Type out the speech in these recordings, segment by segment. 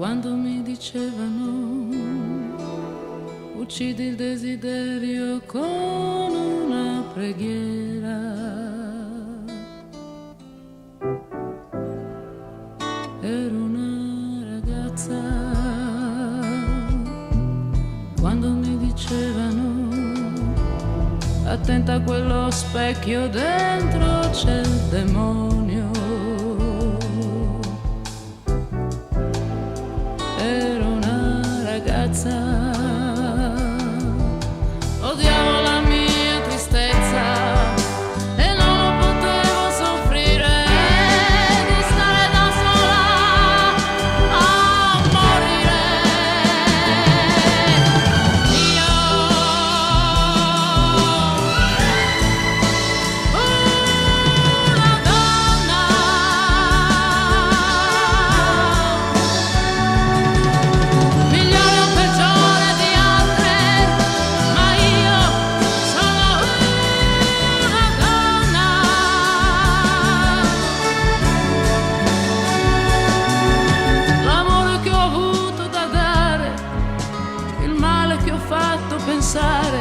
quando mi dicevano uccidi il desiderio con una preghiera. Ero una ragazza quando mi dicevano attenta a quello specchio, dentro c'è il demonio. Ero una ragazza, odiavo la mia tristezza e non lo potevo soffrire di stare da sola a morire. Io, una donna, migliore o peggiore di altre, ma io sono una donna. L'amore che ho avuto da dare, il male che ho fatto pensare,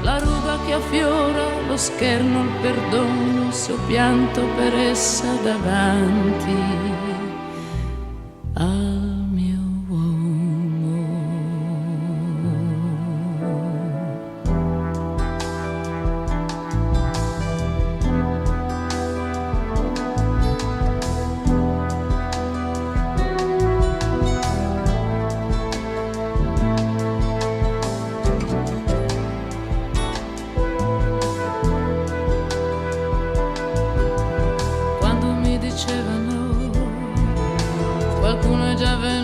la ruga che affiora lo scherno, il perdono, se ho pianto per essa davanti al mio uomo. Quando mi dicevano qualcuno è già venuto